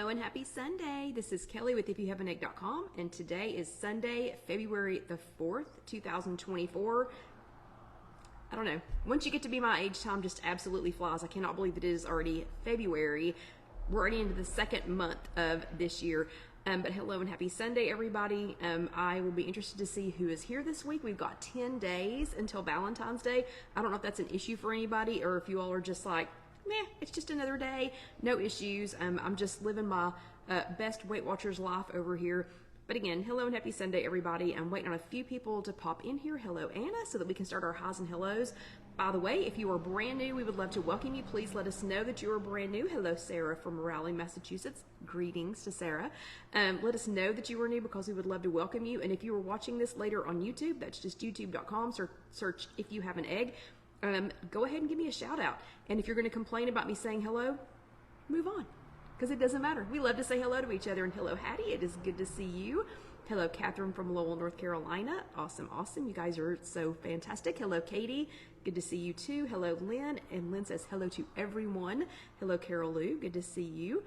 Hello and happy Sunday. This is Kelly with IfYouHaveAnEgg.com, and today is Sunday, February the 4th, 2024. I don't know. Once you get to be my age, time just absolutely flies. I cannot believe it is already February. We're already into the second month of this year. But hello and happy Sunday, everybody. I will be interested to see who is here this week. We've got 10 days until Valentine's Day. I don't know if that's an issue for anybody or if you all are just like, meh, it's just another day, no issues. I'm just living my best Weight Watchers life over here. But again, hello and happy Sunday, everybody. I'm waiting on a few people to pop in here. Hello, Anna, so that we can start our highs and hellos. By the way, if you are brand new, we would love to welcome you. Please let us know that you are brand new. Hello, Sarah from Raleigh, Massachusetts. Greetings to Sarah. Let us know that you are new because we would love to welcome you. And if you are watching this later on YouTube, that's just youtube.com. Search If You Have an Egg. Go ahead and give me a shout out. And if you're going to complain about me saying hello, move on, because it doesn't matter. We love to say hello to each other. And hello, Hattie. It is good to see you. Hello, Catherine from Lowell, North Carolina. Awesome, awesome. You guys are so fantastic. Hello, Katie. Good to see you too. Hello, Lynn. And Lynn says hello to everyone. Hello, Carol Lou. Good to see you.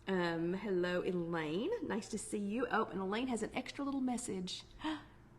Hello, Elaine. Nice to see you. Oh, and Elaine has an extra little message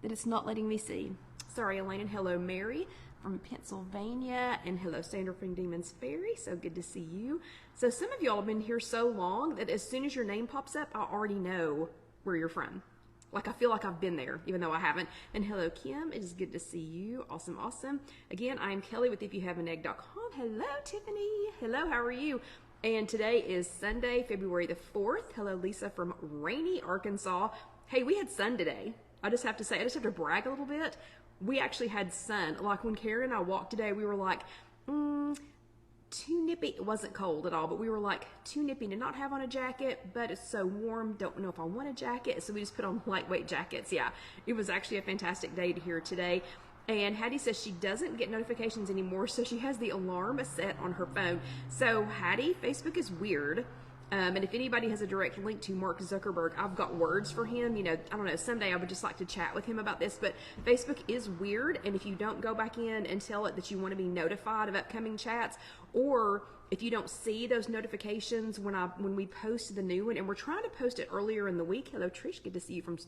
that it's not letting me see. Sorry, Elaine. And hello, Mary from Pennsylvania, and hello, Sandra from Demon's Ferry. So good to see you. So some of y'all have been here so long that as soon as your name pops up, I already know where you're from. Like, I feel like I've been there, even though I haven't. And hello, Kim. It is good to see you. Awesome, awesome. Again, I am Kelly with IfYouHaveAnEgg.com. Hello, Tiffany. Hello, how are you? And today is Sunday, February the 4th. Hello, Lisa from Rainy, Arkansas. Hey, we had sun today. I just have to say, I just have to brag a little bit. We actually had sun. Like when Karen and I walked today, we were like, too nippy. It wasn't cold at all, but we were like, too nippy to not have on a jacket, but it's so warm. Don't know if I want a jacket. So we just put on lightweight jackets. Yeah, it was actually a fantastic day to hear today. And Hattie says she doesn't get notifications anymore, so she has the alarm set on her phone. So Hattie, Facebook is weird. And if anybody has a direct link to Mark Zuckerberg, I've got words for him. You know, I don't know, someday I would just like to chat with him about this, but Facebook is weird. And if you don't go back in and tell it that you want to be notified of upcoming chats, or if you don't see those notifications when we post the new one, and we're trying to post it earlier in the week. Hello, Trish. Good to see you from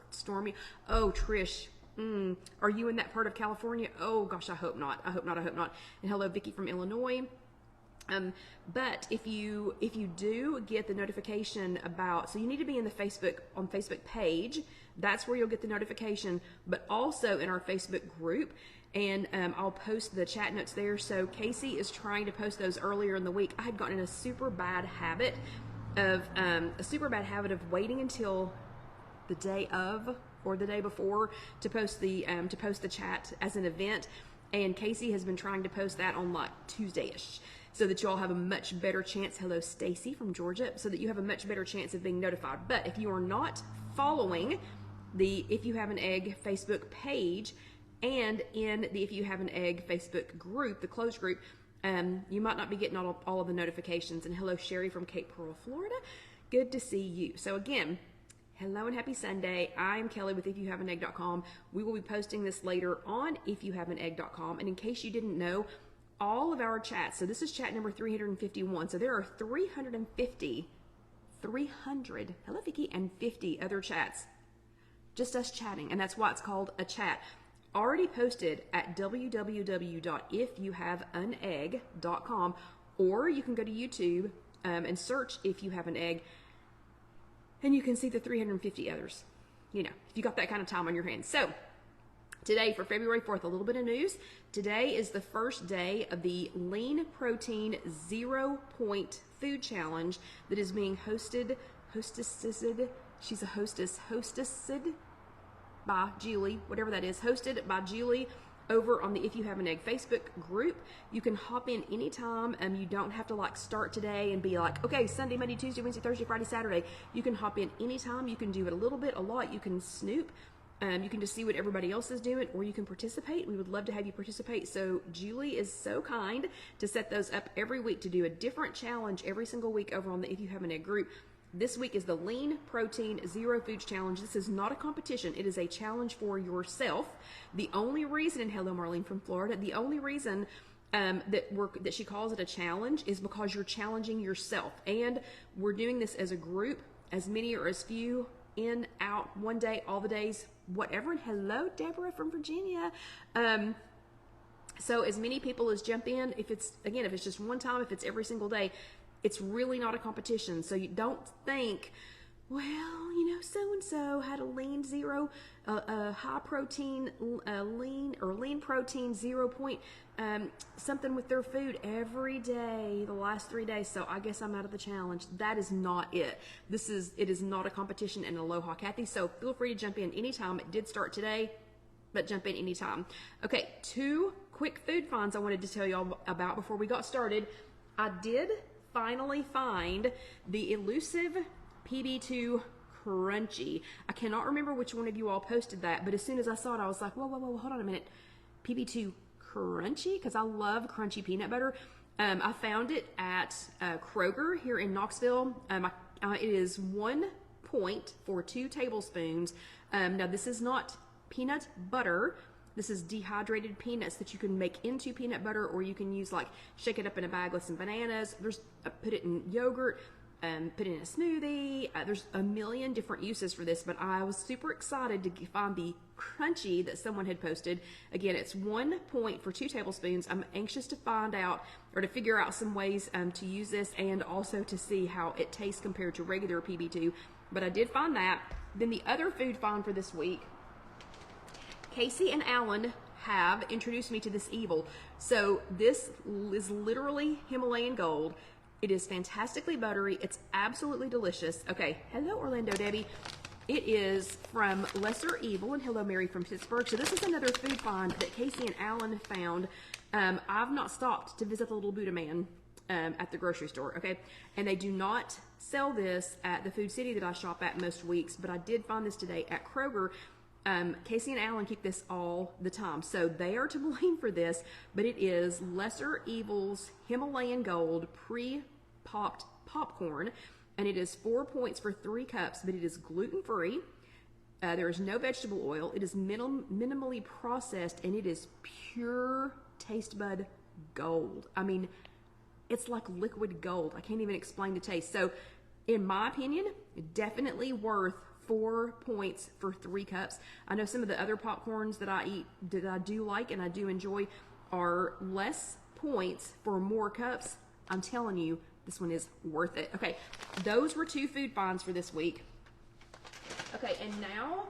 Stormy. Oh, Trish. Are you in that part of California? Oh gosh, I hope not. I hope not. I hope not. And hello, Vicky from Illinois. But if you do get the notification about, so you need to be in the Facebook page. That's where you'll get the notification, but also in our Facebook group. And I'll post the chat notes there. So Casey is trying to post those earlier in the week. I had gotten in a super bad habit of waiting until the day of or the day before to post the chat as an event. And Casey has been trying to post that on like Tuesday-ish, so that you all have a much better chance. Hello, Stacy from Georgia. So that you have a much better chance of being notified. But if you are not following the If You Have an Egg Facebook page and in the If You Have an Egg Facebook group, the closed group, you might not be getting all of the notifications. And hello, Sherry from Cape Pearl, Florida. Good to see you. So again, hello and happy Sunday. I'm Kelly with IfYouHaveAnEgg.com. We will be posting this later on IfYouHaveAnEgg.com. And in case you didn't know, all of our chats, so this is chat number 351. So there are 300, hello Vicky, and 50 other chats. Just us chatting, and that's why it's called a chat. Already posted at www.ifyouhaveanegg.com, or you can go to YouTube and search If You Have an Egg, and you can see the 350 others, you know, if you got that kind of time on your hands. So today, for February 4th, a little bit of news. Today is the first day of the Lean Protein 0 Point Food Challenge that is being hostessed by Julie, whatever that is, hosted by Julie over on the If You Have an Egg Facebook group. You can hop in anytime. You don't have to like start today and be like, okay, Sunday, Monday, Tuesday, Wednesday, Thursday, Friday, Saturday. You can hop in anytime. You can do it a little bit, a lot. You can snoop. You can just see what everybody else is doing, or you can participate. We would love to have you participate. So Julie is so kind to set those up every week to do a different challenge every single week over on the If You Have an Egg group. This week is the Lean Protein Zero Foods Challenge. This is not a competition. It is a challenge for yourself. The only reason, and hello Marlene from Florida, the only reason that she calls it a challenge is because you're challenging yourself. And we're doing this as a group, as many or as few, in, out, one day, all the days, whatever. And hello, Deborah from Virginia. So as many people as jump in, if it's just one time, if it's every single day, it's really not a competition. So you don't think, well, so-and-so had a lean zero, high protein, lean protein 0 point, something with their food every day the last 3 days. So I guess I'm out of the challenge. That is not it. It is not a competition. And aloha, Kathy. So feel free to jump in anytime. It did start today, but jump in anytime. Okay, 2 quick food finds I wanted to tell y'all about before we got started. I did finally find the elusive PB2 Crunchy. I cannot remember which one of you all posted that, but as soon as I saw it, I was like, whoa, hold on a minute. PB2 Crunchy? Because I love crunchy peanut butter. I found it at Kroger here in Knoxville. It is 1 point for 2 tablespoons. Now, this is not peanut butter. This is dehydrated peanuts that you can make into peanut butter, or you can use, like, shake it up in a bag with some bananas. Put it in yogurt. Put it in a smoothie. There's a million different uses for this, but I was super excited to find the Crunchy that someone had posted. Again, it's 1 point for 2 tablespoons. I'm anxious to find out, or to figure out some ways to use this, and also to see how it tastes compared to regular PB2. But I did find that. Then the other food find for this week, Casey and Alan have introduced me to this evil. So this is literally Himalayan gold. It is fantastically buttery. It's absolutely delicious. Okay, hello Orlando Debbie. It is from Lesser Evil, and hello Mary from Pittsburgh. So this is another food find that Casey and Alan found. I've not stopped to visit the little Buddha man at the grocery store, okay? And they do not sell this at the Food City that I shop at most weeks, but I did find this today at Kroger. Casey and Alan keep this all the time, so they are to blame for this, but it is Lesser Evil's Himalayan Gold pre-popped popcorn, and it is 4 points for 3 cups, but it is gluten-free. There is no vegetable oil. It is minimally processed, and it is pure taste bud gold. I mean, it's like liquid gold. I can't even explain the taste. So, in my opinion, definitely worth 4 points for 3 cups. I know some of the other popcorns that I eat that I do like and I do enjoy are less points for more cups. I'm telling you, this one is worth it. Okay, those were 2 food finds for this week. Okay, and now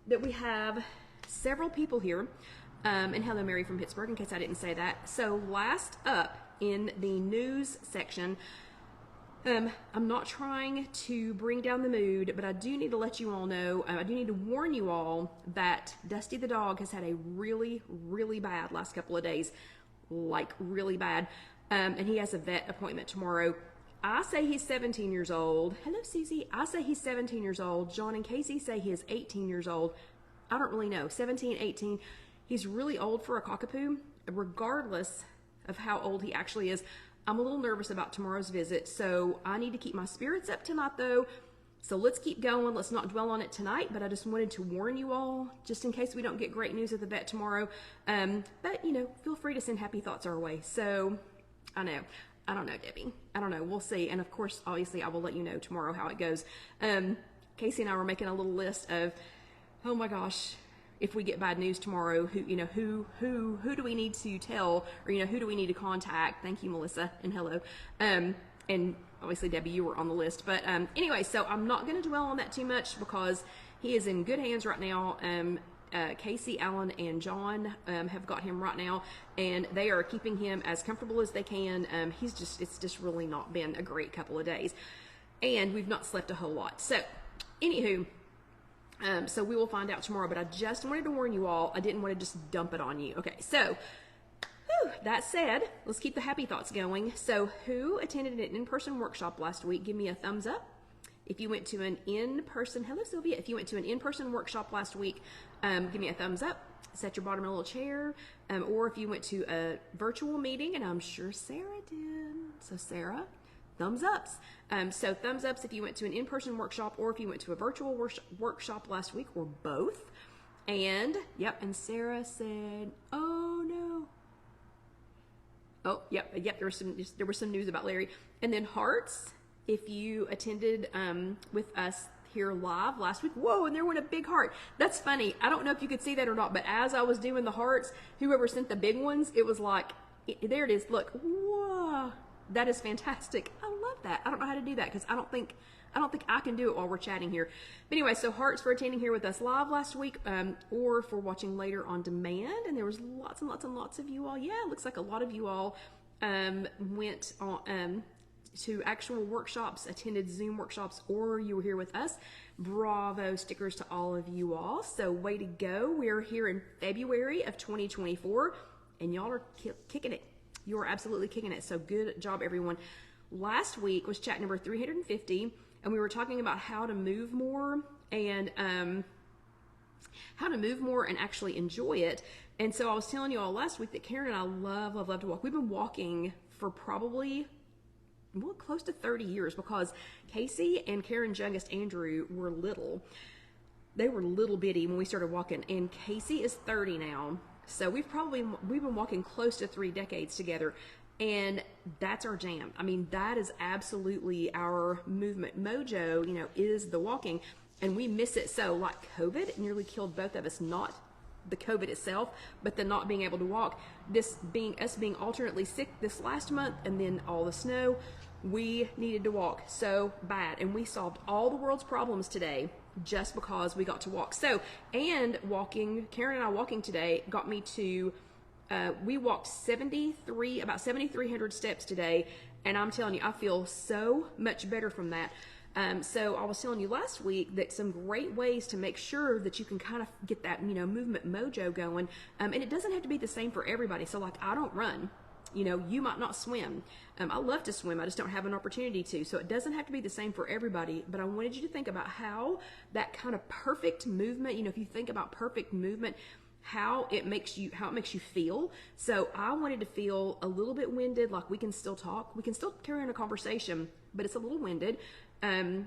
that we have several people here, and hello Mary from Pittsburgh, in case I didn't say that. So last up in the news section, I'm not trying to bring down the mood, but I do need to let you all know, I do need to warn you all that Dusty the dog has had a really, really bad last couple of days, like really bad, and he has a vet appointment tomorrow. I say he's 17 years old. Hello, Susie. I say he's 17 years old. John and Casey say he is 18 years old. I don't really know, 17, 18. He's really old for a cockapoo, regardless of how old he actually is. I'm a little nervous about tomorrow's visit, so I need to keep my spirits up tonight, though. So let's keep going. Let's not dwell on it tonight, but I just wanted to warn you all, just in case we don't get great news at the vet tomorrow. But, feel free to send happy thoughts our way. So, I don't know, Debbie. I don't know. We'll see. And, of course, obviously, I will let you know tomorrow how it goes. Casey and I were making a little list of, oh, my gosh, if we get bad news tomorrow, who do we need to tell, or who do we need to contact? Thank you, Melissa, and hello. And obviously, Debbie, you were on the list. But anyway, so I'm not going to dwell on that too much because he is in good hands right now. Casey, Alan, and John have got him right now, and they are keeping him as comfortable as they can. It's just really not been a great couple of days, and we've not slept a whole lot. So, anywho. So we will find out tomorrow, but I just wanted to warn you all. I didn't want to just dump it on you. Okay, so that said, let's keep the happy thoughts going. So who attended an in-person workshop last week? Give me a thumbs up. If you went to an in-person, hello Sylvia. If you went to an in-person workshop last week, give me a thumbs up. Set your bottom in a little chair. Or if you went to a virtual meeting, and I'm sure Sarah did. So Sarah, thumbs ups. So thumbs ups if you went to an in-person workshop, or if you went to a virtual workshop last week, or both. And yep, and Sarah said, oh no. Oh, yep. There was some news about Larry. And then hearts, if you attended with us here live last week, whoa, and there went a big heart. That's funny. I don't know if you could see that or not, but as I was doing the hearts, whoever sent the big ones, it was like, there it is. Look, whoa, that is fantastic. I love that. I don't know how to do that because I don't think I can do it while we're chatting here. But anyway, so hearts for attending here with us live last week, or for watching later on demand. And there was lots and lots and lots of you all. Yeah, it looks like a lot of you all went on to actual workshops, attended Zoom workshops, or you were here with us. Bravo stickers to all of you all. So way to go. We're here in February of 2024, and y'all are kicking it. You're absolutely kicking it. So good job, everyone. Last week was chat number 350, and we were talking about how to move more and actually enjoy it. And so I was telling you all last week that Karen and I love to walk. We've been walking for probably close to 30 years because Casey and Karen's youngest Andrew were little. They were little bitty when we started walking, and Casey is 30 now. So we've been walking close to 3 decades together, and that's our jam. I mean, that is absolutely our movement mojo, is the walking, and we miss it. So like COVID, it nearly killed both of us, not the COVID itself, but the not being able to walk, us being alternately sick this last month, and then all the snow. We needed to walk so bad, and we solved all the world's problems today just because we got to walk. So, and Karen and I walking today got me to, we walked about 7,300 steps today, and I'm telling you, I feel so much better from that. So I was telling you last week that some great ways to make sure that you can kind of get that, movement mojo going. And it doesn't have to be the same for everybody. So like, I don't run, you might not swim. I love to swim. I just don't have an opportunity to. So it doesn't have to be the same for everybody, but I wanted you to think about how that kind of perfect movement, if you think about perfect movement, how it makes you feel. So I wanted to feel a little bit winded, like we can still talk, we can still carry on a conversation, but it's a little winded. I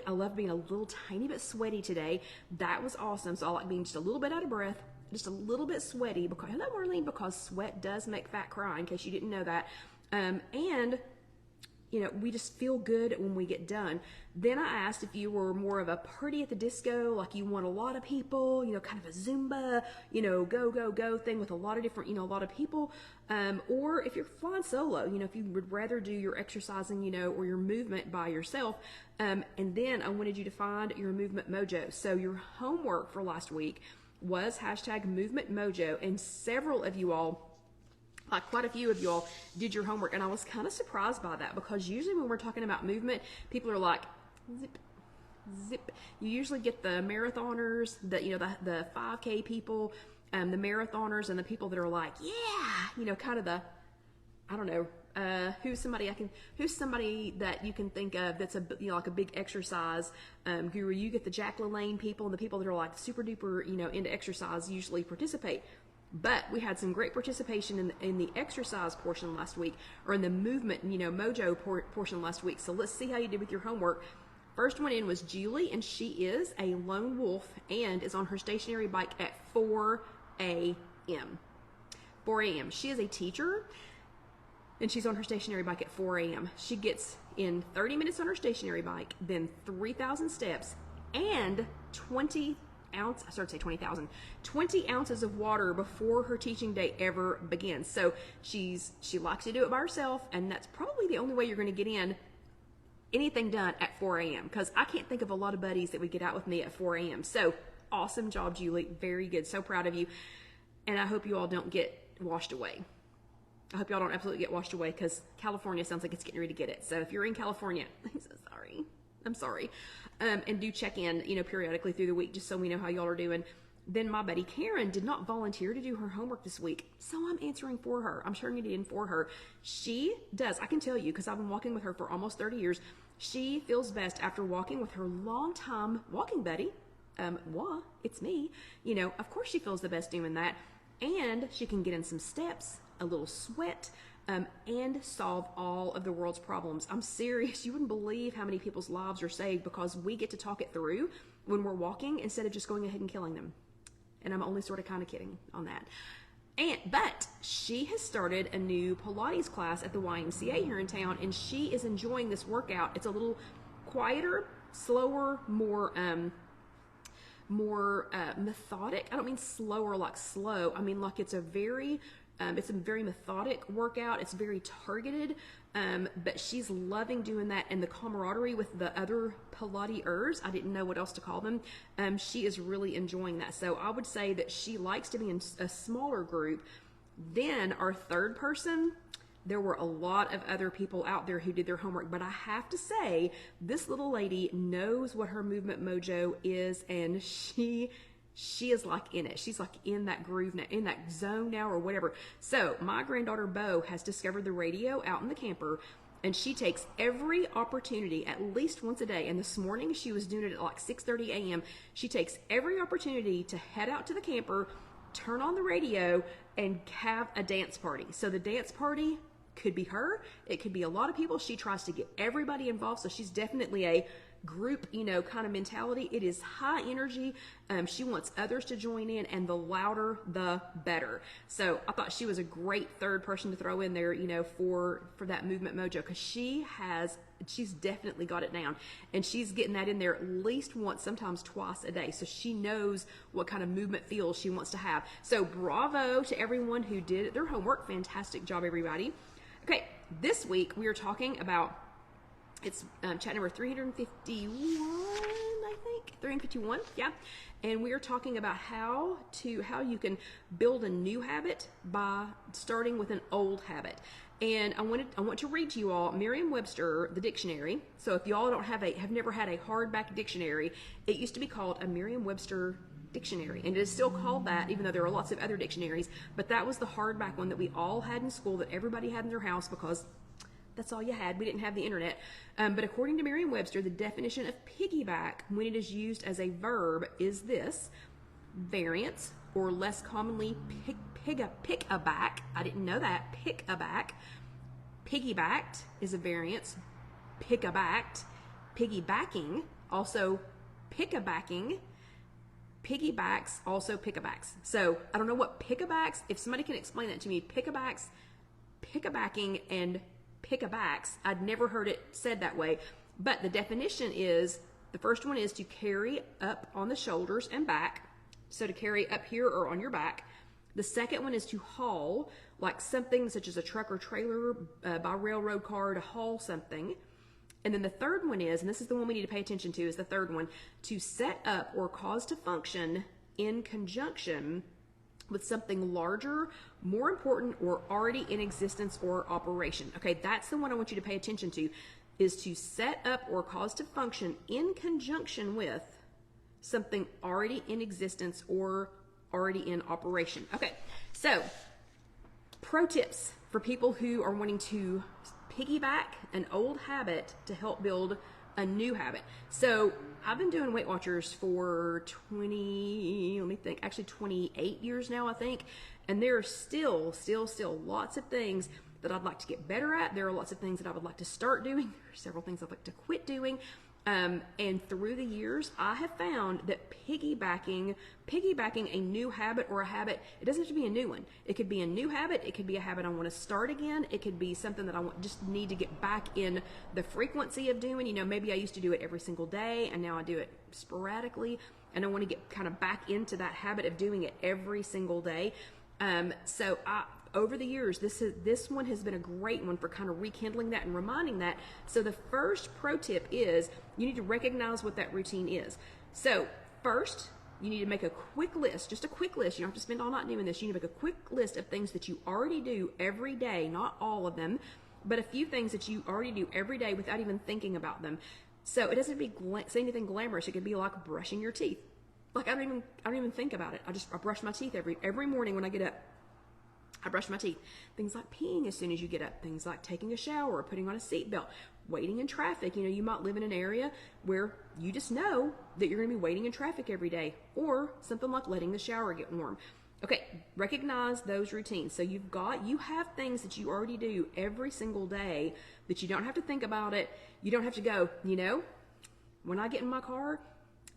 love being a little tiny bit sweaty today. That was awesome. So I like being just a little bit out of breath, just a little bit sweaty, because sweat does make fat cry, in case you didn't know that. And we just feel good when we get done. Then I asked if you were more of a party at the disco, like you want a lot of people, kind of a Zumba, go thing with a lot of different, a lot of people. Or if you're flying solo, if you would rather do your exercising, or your movement by yourself. And then I wanted you to find your movement mojo. So your homework for last week was #movement mojo, and several of you all, like quite a few of y'all, did your homework, and I was kind of surprised by that, because usually when we're talking about movement, people are like, zip, zip. You usually get the marathoners, the 5K people, the marathoners, and the people that are like, yeah, kind of the, I don't know, who's somebody that you can think of that's like a big exercise guru. You get the Jack LaLanne people, and the people that are like super duper, into exercise usually participate. But we had some great participation in the exercise portion last week, or in the movement, mojo portion last week. So let's see how you did with your homework. First one in was Julie, and she is a lone wolf and is on her stationary bike at 4 a.m. 4 a.m. She is a teacher, and she's on her stationary bike at 4 a.m. She gets in 30 minutes on her stationary bike, then 3,000 steps, and 20 ounces of water before her teaching day ever begins. So she likes to do it by herself, and that's probably the only way you're going to get anything done at 4 a.m. because I can't think of a lot of buddies that would get out with me at 4 a.m. So awesome job, Julie. Very good. So proud of you. And I hope you all don't get washed away. I hope y'all don't absolutely get washed away, because California sounds like it's getting ready to get it. So if you're in California, I'm so sorry. I'm sorry. And do check in, periodically through the week, just so we know how y'all are doing. Then my buddy Karen did not volunteer to do her homework this week, so I'm answering for her. I'm turning it in for her. She does. I can tell you, because I've been walking with her for almost 30 years. She feels best after walking with her longtime walking buddy. It's me. Of course she feels the best doing that. And she can get in some steps, a little sweat, and solve all of the world's problems. I'm serious. You wouldn't believe how many people's lives are saved because we get to talk it through when we're walking, instead of just going ahead and killing them. And I'm only sort of kind of kidding on that. But she has started a new Pilates class at the YMCA here in town, and she is enjoying this workout. It's a little quieter, slower, more methodic. I don't mean slower like slow. I mean like it's a very methodic workout. It's very targeted, but she's loving doing that, and the camaraderie with the other Pilates-ers, I didn't know what else to call them, she is really enjoying that. So I would say that she likes to be in a smaller group. Then our third person, there were a lot of other people out there who did their homework, but I have to say, this little lady knows what her movement mojo is, and she is like in it. She's like in that groove now, in that zone now, or whatever. So my granddaughter Bo has discovered the radio out in the camper, and she takes every opportunity at least once a day. And this morning she was doing it at like 6:30 a.m. She takes every opportunity to head out to the camper, turn on the radio, and have a dance party. So the dance party could be her, it could be a lot of people. She tries to get everybody involved, so she's definitely a group, kind of mentality. It is high energy. She wants others to join in, and the louder the better. So I thought she was a great third person to throw in there, for that movement mojo, because she's definitely got it down, and she's getting that in there at least once, sometimes twice a day. So she knows what kind of movement feels she wants to have. So bravo to everyone who did their homework. Fantastic job, everybody. Okay, this week we are talking about, it's chat number 351, I think, 351, yeah. And we are talking about how you can build a new habit by starting with an old habit. And I want to read to you all Merriam-Webster, the dictionary. So if y'all have never had a hardback dictionary, it used to be called a Merriam-Webster dictionary, and it is still called that, even though there are lots of other dictionaries. But that was the hardback one that we all had in school, that everybody had in their house, because that's all you had. We didn't have the internet. But according to Merriam-Webster, the definition of piggyback when it is used as a verb is this: variance, or less commonly pick a back. I didn't know that. Pick a back. Piggybacked is a variance. Pick a backed. Piggybacking, also pick-a-backing. Piggybacks, also pick-a-backs. So I don't know what pick-a-backs, if somebody can explain that to me. Pick-a-backs, pick-a-backing, and pick-a-backs. I'd never heard it said that way. But the definition is, the first one is to carry up on the shoulders and back. So to carry up here or on your back. The second one is to haul, like something such as a truck or trailer by railroad car, to haul something. And then the third one is, and this is the one we need to pay attention to, is the third one, to set up or cause to function in conjunction with something larger, more important, or already in existence or operation. Okay, that's the one I want you to pay attention to, is to set up or cause to function in conjunction with something already in existence or already in operation. Okay, so pro tips for people who are wanting to piggyback an old habit to help build a new habit. So I've been doing Weight Watchers for 28 years now, I think. And there are still lots of things that I'd like to get better at. There are lots of things that I would like to start doing. There are several things I'd like to quit doing. And through the years, I have found that piggybacking a new habit or a habit, it doesn't have to be a new one. It could be a new habit. It could be a habit I want to start again. It could be something that just need to get back in the frequency of doing. Maybe I used to do it every single day, and now I do it sporadically, and I want to get kind of back into that habit of doing it every single day. So over the years, this one has been a great one for kind of rekindling that and reminding that. So the first pro tip is you need to recognize what that routine is. So first, you need to make a quick list, just a quick list. You don't have to spend all night doing this. You need to make a quick list of things that you already do every day, not all of them, but a few things that you already do every day without even thinking about them. So it doesn't have to be say anything glamorous. It could be like brushing your teeth. Like I don't even think about it. I brush my teeth every morning when I get up. I brush my teeth. Things like peeing as soon as you get up. Things like taking a shower or putting on a seatbelt. Waiting in traffic. You might live in an area where you just know that you're going to be waiting in traffic every day. Or something like letting the shower get warm. Okay, recognize those routines. So you have things that you already do every single day that you don't have to think about it. You don't have to go, when I get in my car,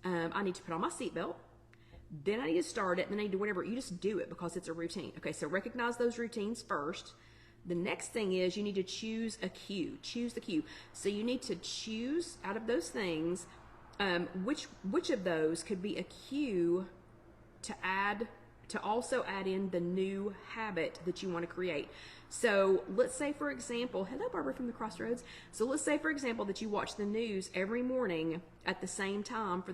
I need to put on my seatbelt. then I need to start it, and then I need to do whatever. You just do it because it's a routine. Okay, so recognize those routines first. The next thing is you need to choose a cue. Choose the cue. So you need to choose out of those things which of those could be a cue to also add in the new habit that you want to create. So let's say, for example, hello, Barbara from the Crossroads. So let's say, for example, that you watch the news every morning at the same time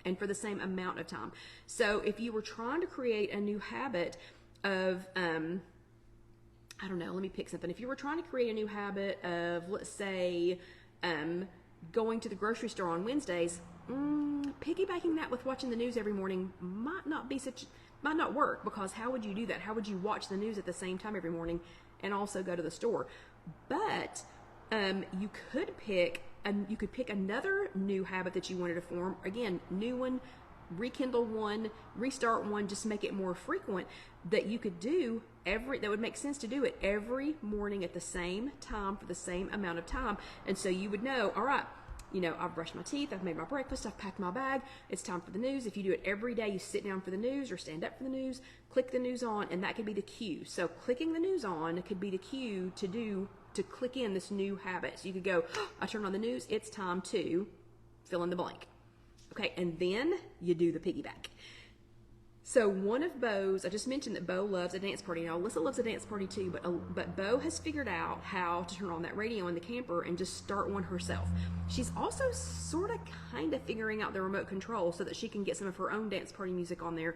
and for the same amount of time. So if you were trying to create a new habit of, I don't know, let me pick something. If you were trying to create a new habit of, let's say, going to the grocery store on Wednesdays, piggybacking that with watching the news every morning might not work, because how would you do that? How would you watch the news at the same time every morning and also go to the store? But you could pick another new habit that you wanted to form. Again, new one, rekindle one, restart one, just make it more frequent, that you could do that would make sense to do it every morning at the same time for the same amount of time. And so you would know, all right, I've brushed my teeth, I've made my breakfast, I've packed my bag, it's time for the news. If you do it every day, you sit down for the news or stand up for the news, click the news on, and that could be the cue. So clicking the news on could be the cue to click in this new habit. So you could go, I turn on the news, it's time to fill in the blank. Okay, and then you do the piggyback. So one of Bo's, I just mentioned that Bo loves a dance party. Now Alyssa loves a dance party too, but Bo has figured out how to turn on that radio in the camper and just start one herself. She's also sort of kind of figuring out the remote control so that she can get some of her own dance party music on there.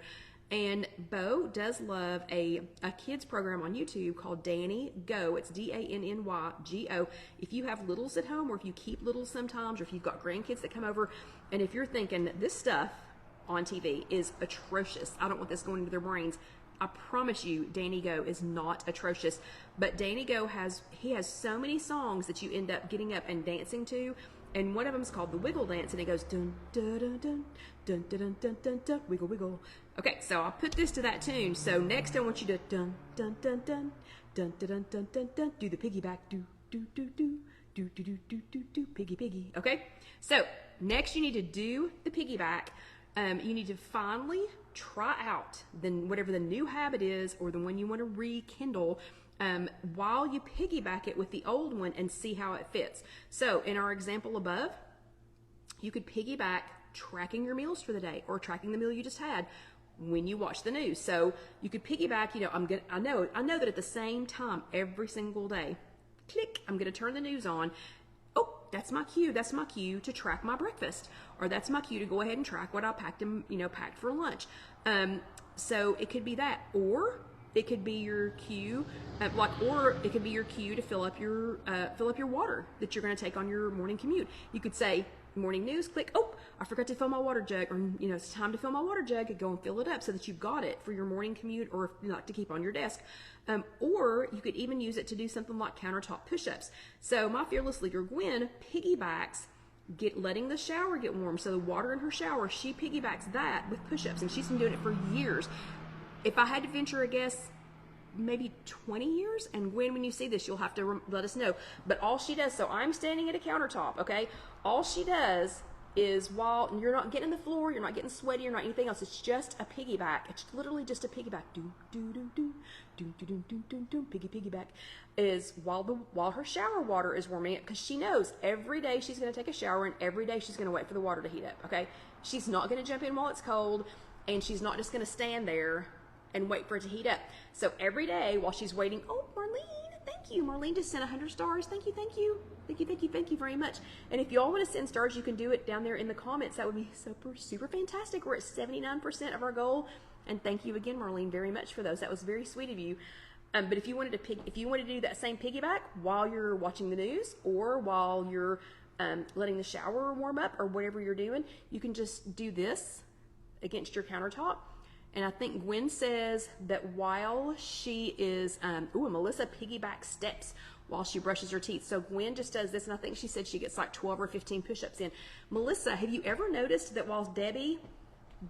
And Bo does love a kids program on YouTube called Danny Go. It's DANNYGO. If you have littles at home, or if you keep littles sometimes, or if you've got grandkids that come over, and if you're thinking this stuff on TV is atrocious, I don't want this going into their brains, I promise you Danny Go is not atrocious. But Danny Go has so many songs that you end up getting up and dancing to, and one of them is called the Wiggle Dance, and it goes dun dun dun dun dun dun dun dun dun, wiggle wiggle. Okay, so I'll put this to that tune. So next I want you to dun dun dun dun dun dun dun dun dun dun, do the piggyback, do do do do do do do do do do, piggy piggy. Okay, so next you need to do the piggyback. You need to finally try out whatever the new habit is, or the one you want to rekindle, while you piggyback it with the old one and see how it fits. So in our example above, you could piggyback tracking your meals for the day, or tracking the meal you just had when you watch the news. So you could piggyback, I know that at the same time every single day, click, I'm gonna turn the news on. Oh, that's my cue to track my breakfast, or that's my cue to go ahead and track what I packed for lunch. So it could be that, or it could be your cue, or it could be your cue to fill up your water that you're going to take on your morning commute. You could say, morning news, click, oh, I forgot to fill my water jug, or it's time to fill my water jug, and go and fill it up so that you've got it for your morning commute, or if you like to keep on your desk. Or you could even use it to do something like countertop push-ups. So my fearless leader Gwen piggybacks letting the shower get warm. So the water in her shower, she piggybacks that with push-ups, and she's been doing it for years. If I had to venture a guess, maybe 20 years. And Gwen, when you see this, you'll have to let us know. But all she does, so I'm standing at a countertop, okay? All she does is, while you're not getting on the floor, you're not getting sweaty, you're not anything else, it's just a piggyback. It's literally just a piggyback. Do do do do do do do do do do, piggyback. Is while her shower water is warming up, because she knows every day she's going to take a shower, and every day she's going to wait for the water to heat up. Okay, she's not going to jump in while it's cold, and she's not just going to stand there and wait for it to heat up. So every day while she's waiting, oh, Marlene, thank you. Marlene just sent 100 stars. Thank you, thank you. Thank you, thank you, thank you very much. And if you all want to send stars, you can do it down there in the comments. That would be super fantastic. We're at 79% of our goal. And thank you again, Marlene, very much for those. That was very sweet of you. But if you wanted to do that same piggyback while you're watching the news, or while you're letting the shower warm up, or whatever you're doing, you can just do this against your countertop. And I think Gwen says that while she is, Melissa piggyback steps while she brushes her teeth. So Gwen just does this, and I think she said she gets like 12 or 15 push-ups in. Melissa, have you ever noticed that while Debbie,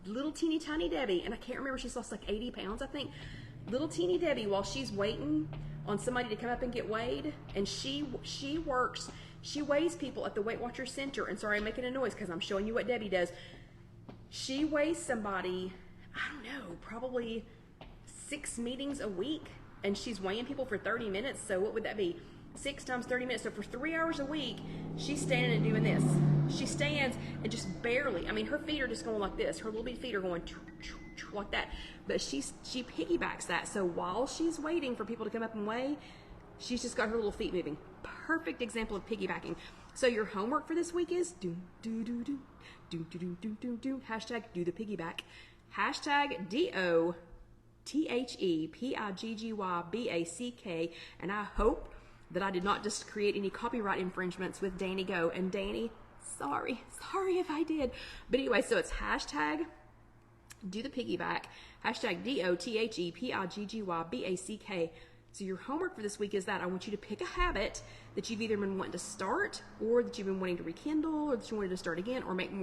little teeny tiny Debbie, and I can't remember, she's lost like 80 pounds, I think, little teeny Debbie, while she's waiting on somebody to come up and get weighed, and she weighs people at the Weight Watchers Center, and sorry I'm making a noise because I'm showing you what Debbie does. she weighs somebody, I don't know, probably 6 meetings a week, and she's weighing people for 30 minutes. So what would that be? 6 times 30 minutes. So for 3 hours a week, she's standing and doing this. She stands and just barely, I mean, her feet are just going like this. Her little bitty feet are going like that. But she piggybacks that. So while she's waiting for people to come up and weigh, she's just got her little feet moving. Perfect example of piggybacking. So your homework for this week is do hashtag do the piggyback. Hashtag DOTHEPIGGYBACK. And I hope that I did not just create any copyright infringements with Danny Go. And Danny, sorry if I did. But anyway, so it's hashtag do the piggyback, hashtag DOTHEPIGGYBACK. So your homework for this week is that I want you to pick a habit that you've either been wanting to start, or that you've been wanting to rekindle, or that you wanted to start again, or make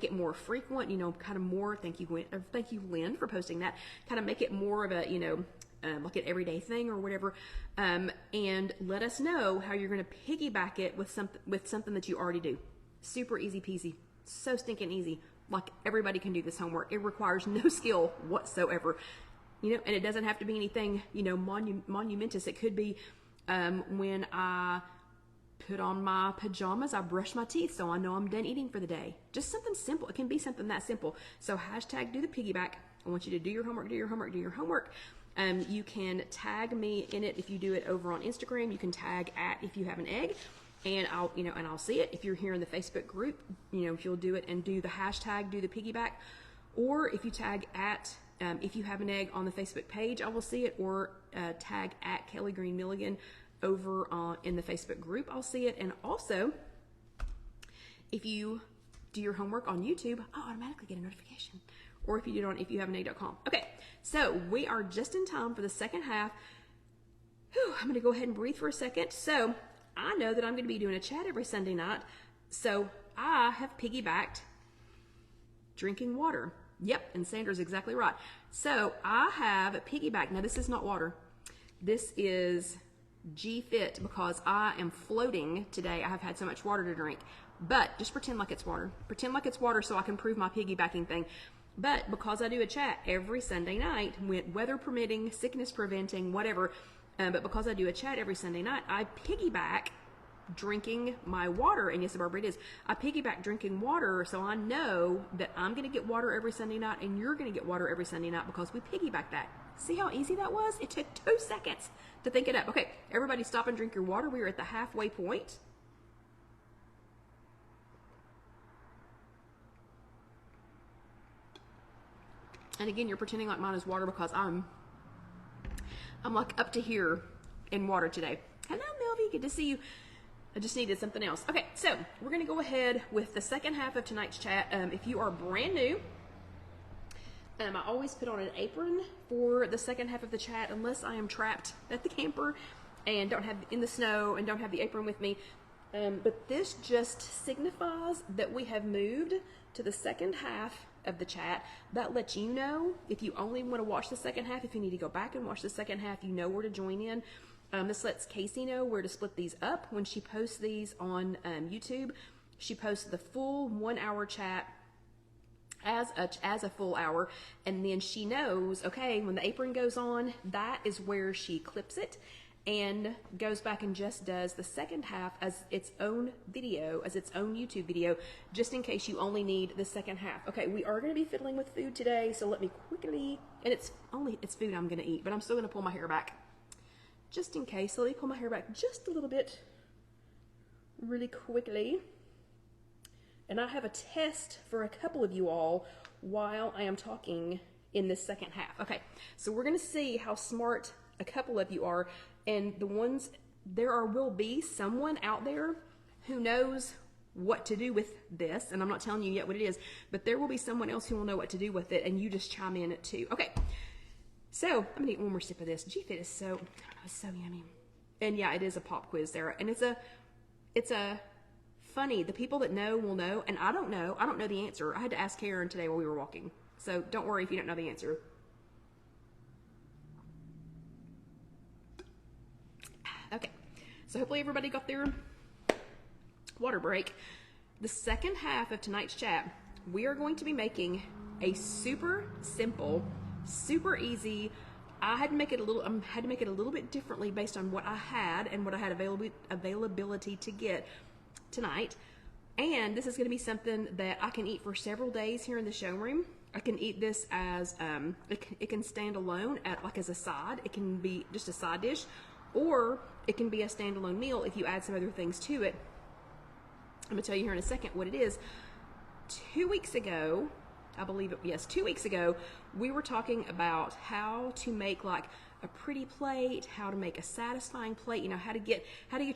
it more frequent, you know, kind of more. Thank you, Lynn, for posting that. Kind of make it more of a, you know, like an everyday thing or whatever. And let us know how you're going to piggyback it with something that you already do. Super easy peasy. So stinking easy. Like, everybody can do this homework. It requires no skill whatsoever. You know, and it doesn't have to be anything, you know, monumentous. It could be when I put on my pajamas, I brush my teeth so I know I'm done eating for the day. Just something simple. It can be something that simple. So hashtag do the piggyback. I want you to do your homework, do your homework, do your homework. You can tag me in it if you do it over on Instagram. You can tag at IfYouHaveAnEgg, and I'll see it. If you're here in the Facebook group, you know, if you'll do it and do the hashtag do the piggyback, or if you tag at If You Have an Egg on the Facebook page, I will see it, or tag at Kelly Green Milligan over in the Facebook group, I'll see it. And also, if you do your homework on YouTube, I'll automatically get a notification. Or if you do it on IfYouHaveAnEgg.com. Okay, so we are just in time for the second half. Whew, I'm going to go ahead and breathe for a second. So I know that I'm going to be doing a chat every Sunday night. So I have piggybacked drinking water. Yep, and Sandra's exactly right. So I have piggybacked. Now, this is not water. This is G-Fit, because I am floating today. I have had so much water to drink. But just pretend like it's water. Pretend like it's water so I can prove my piggybacking thing. But because I do a chat every Sunday night, weather permitting, sickness preventing, whatever, but because I do a chat every Sunday night, I piggyback drinking my water. And yes, Barbara, it is. I piggyback drinking water, so I know that I'm going to get water every Sunday night, and you're going to get water every Sunday night, because we piggyback that. See how easy that was? It took 2 seconds to think it up. Okay, everybody stop and drink your water. We are at the halfway point. And again, you're pretending like mine is water, because I'm like up to here in water today. Hello, Melvie. Good to see you. I just needed something else. Okay, so we're going to go ahead with the second half of tonight's chat. If you are brand new, I always put on an apron for the second half of the chat, unless I am trapped at the camper and don't have in the snow and don't have the apron with me. But this just signifies that we have moved to the second half of the chat. That lets you know if you only want to watch the second half. If you need to go back and watch the second half, you know where to join in. This lets Casey know where to split these up. When she posts these on YouTube, she posts the full 1 hour chat as a full hour, and then she knows, okay, when the apron goes on, that is where she clips it and goes back and just does the second half as its own video, as its own YouTube video, just in case you only need the second half. Okay, we are going to be fiddling with food today, so let me quickly, and it's food I'm going to eat, but I'm still going to pull my hair back just in case. So let me pull my hair back just a little bit really quickly. And I have a test for a couple of you all while I am talking in this second half. Okay, so we're going to see how smart a couple of you are, and will be someone out there who knows what to do with this, and I'm not telling you yet what it is, but there will be someone else who will know what to do with it, and you just chime in too. Okay, so I'm gonna eat one more sip of this. G-Fit is so yummy. And yeah, it is a pop quiz, Sarah, and it's a funny. The people that know will know, and I don't know the answer. I had to ask Karen today while we were walking, so don't worry if you don't know the answer. Okay, so hopefully everybody got their water break. The second half of tonight's chat, we are going to be making a super simple, super easy. I had to make it a little bit differently based on what I had and what I had availability to get tonight. And this is going to be something that I can eat for several days here in the showroom. I can eat this as it can stand alone as a side. It can be just a side dish, or it can be a standalone meal if you add some other things to it. I'm gonna tell you here in a second what it is. 2 weeks ago, I believe yes, 2 weeks ago, we were talking about how to make like a pretty plate, how to make a satisfying plate, how to get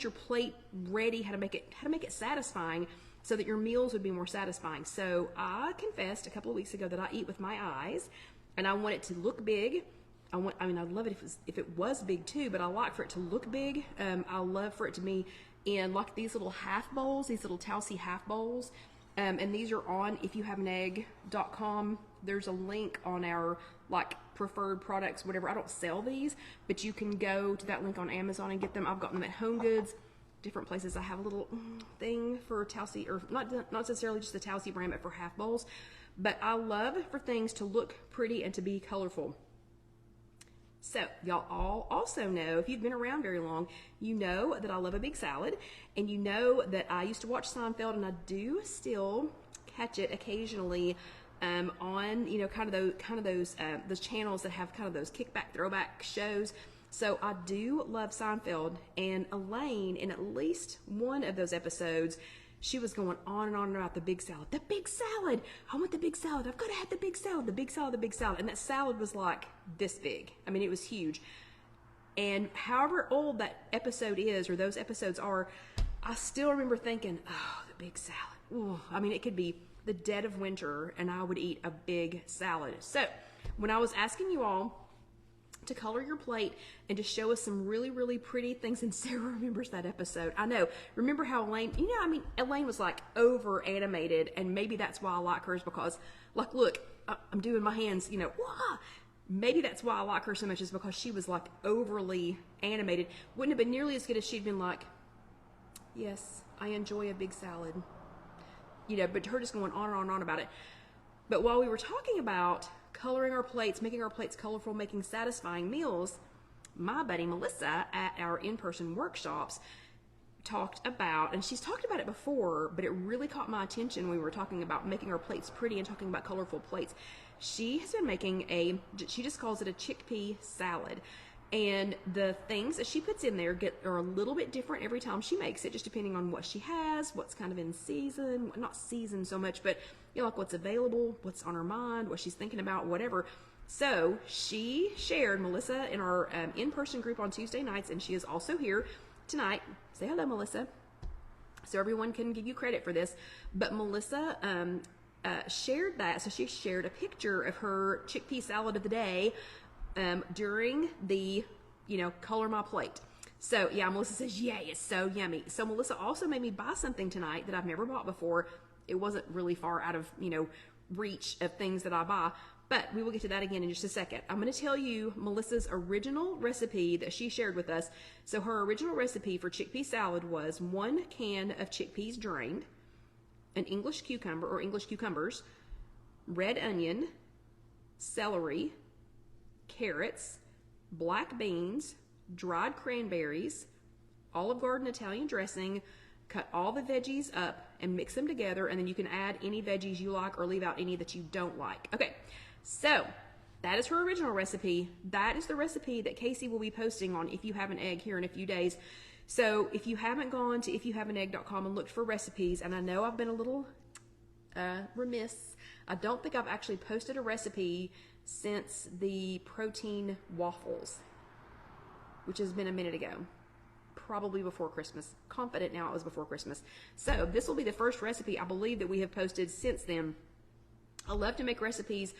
your plate ready, how to make it satisfying so that your meals would be more satisfying. So I confessed a couple of weeks ago that I eat with my eyes, and I want it to look big. I'd love it if it was big too, but I like for it to look big. I love for it to be in like these little half bowls, these little Tausi half bowls. And these are on IfYouHaveAnEgg.com. There's a link on our like preferred products, whatever. I don't sell these, but you can go to that link on Amazon and get them. I've gotten them at Home Goods, different places. I have a little thing for Tausi, or not necessarily just the Tausi brand, but for half bowls. But I love for things to look pretty and to be colorful. So y'all all also know, if you've been around very long, you know that I love a big salad, and you know that I used to watch Seinfeld, and I do still catch it occasionally on kind of those channels that have kind of those kickback throwback shows. So I do love Seinfeld, and Elaine, in at least one of those episodes, she was going on and on about the big salad. The big salad! I want the big salad. I've got to have the big salad, the big salad, the big salad. And that salad was like this big. I mean, it was huge. And however old that episode is, or those episodes are, I still remember thinking, oh, the big salad. Ooh. I mean, it could be the dead of winter, and I would eat a big salad. So when I was asking you all to color your plate and to show us some really, really pretty things, and Sarah remembers that episode. I know. Remember how Elaine, Elaine was like over animated, and maybe that's why I like hers, because like, look, I'm doing my hands, wah! Maybe that's why I like her so much, is because she was like overly animated. Wouldn't have been nearly as good as she'd been like, yes, I enjoy a big salad. But her just going on and on and on about it. But while we were talking about coloring our plates, making our plates colorful, making satisfying meals, my buddy Melissa at our in-person workshops talked about, and she's talked about it before, but it really caught my attention when we were talking about making our plates pretty and talking about colorful plates. She has been making she just calls it a chickpea salad. And the things that she puts in there are a little bit different every time she makes it, just depending on what she has, what's kind of in season, not season so much, but like what's available, what's on her mind, what she's thinking about, whatever. So she shared, Melissa, in our in-person group on Tuesday nights, and she is also here tonight. Say hello, Melissa, so everyone can give you credit for this. But Melissa shared that, so she shared a picture of her chickpea salad of the day during the, color my plate. So yeah, Melissa says, yay, it's so yummy. So Melissa also made me buy something tonight that I've never bought before. It wasn't really far out of, reach of things that I buy, but we will get to that again in just a second. I'm going to tell you Melissa's original recipe that she shared with us. So her original recipe for chickpea salad was 1 can of chickpeas drained, an English cucumber or English cucumbers, red onion, celery, carrots, black beans, dried cranberries, Olive Garden Italian dressing. Cut all the veggies up and mix them together, and then you can add any veggies you like or leave out any that you don't like. Okay, so that is her original recipe. That is the recipe that Casey will be posting on If You Have an Egg here in a few days. So if you haven't gone to IfYouHaveAnEgg.com and looked for recipes, and I know I've been a little remiss, I don't think I've actually posted a recipe since the protein waffles, which has been a minute ago. Probably before Christmas. Confident now it was before Christmas. So this will be the first recipe I believe that we have posted since then. I love to make recipes,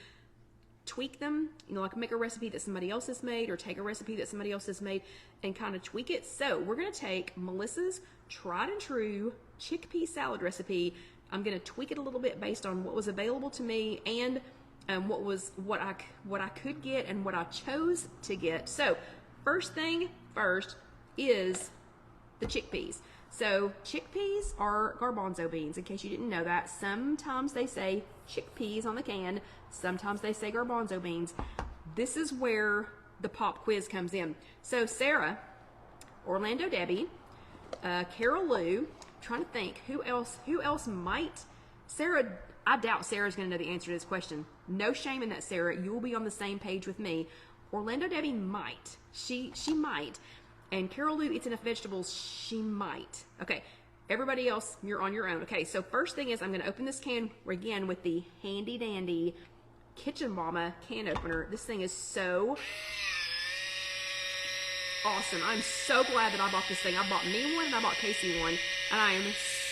tweak them, like make a recipe that somebody else has made, or take a recipe that somebody else has made and kind of tweak it. So we're going to take Melissa's tried and true chickpea salad recipe. I'm going to tweak it a little bit based on what was available to me and what I could get and what I chose to get. So first thing first is the chickpeas. So chickpeas are garbanzo beans, in case you didn't know that. Sometimes they say chickpeas on the can. Sometimes they say garbanzo beans. This is where the pop quiz comes in. So Sarah, Orlando Debbie, Carol Lou, trying to think who else might. Sarah, I doubt Sarah's going to know the answer to this question. No shame in that, Sarah. You will be on the same page with me. Orlando Debbie might. She might. And Carol Lou eats enough vegetables. She might. Okay. Everybody else, you're on your own. Okay. So first thing is I'm going to open this can again with the handy dandy Kitchen Mama can opener. This thing is so awesome. I'm so glad that I bought this thing. I bought me one and I bought Casey one. And I am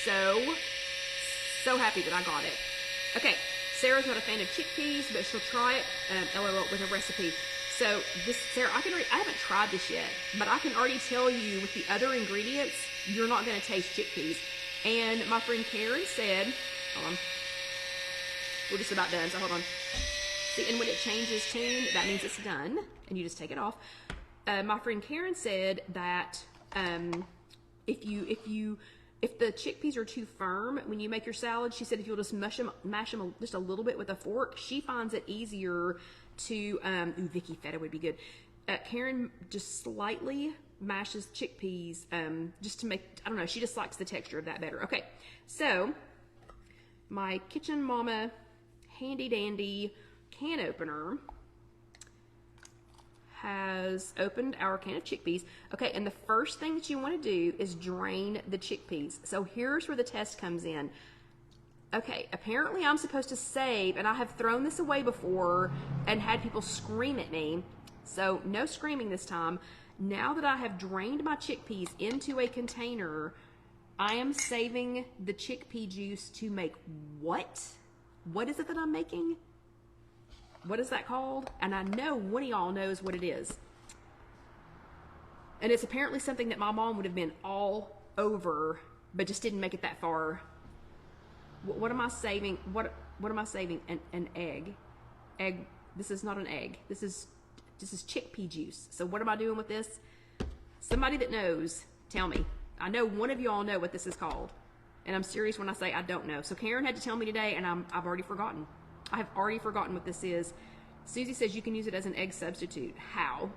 so happy that I got it. Okay. Sarah's not a fan of chickpeas, but she'll try it, LOL, with a recipe. So this, Sarah, I haven't tried this yet, but I can already tell you with the other ingredients, you're not going to taste chickpeas. And my friend Karen said, hold on, we're just about done, so hold on. See, and when it changes tune, that means it's done, and you just take it off. My friend Karen said that if the chickpeas are too firm when you make your salad, she said if you'll just mash them just a little bit with a fork, she finds it easier to, Vicky feta would be good. Karen just slightly mashes chickpeas just to make, I don't know, she just likes the texture of that better. Okay, so my Kitchen Mama handy dandy can opener has opened our can of chickpeas. Okay, and the first thing that you want to do is drain the chickpeas. So here's where the test comes in. Okay, apparently I'm supposed to save, and I have thrown this away before and had people scream at me. So no screaming this time. Now that I have drained my chickpeas into a container, I am saving the chickpea juice to make what? What is it that I'm making? What is that called? And I know one of y'all knows what it is. And it's apparently something that my mom would have been all over, but just didn't make it that far. What am I saving? What am I saving? An egg. Egg. This is not an egg. This is chickpea juice. So what am I doing with this? Somebody that knows, tell me. I know one of y'all know what this is called. And I'm serious when I say I don't know. So Karen had to tell me today, and I've already forgotten. I have already forgotten what this is. Susie says you can use it as an egg substitute. How?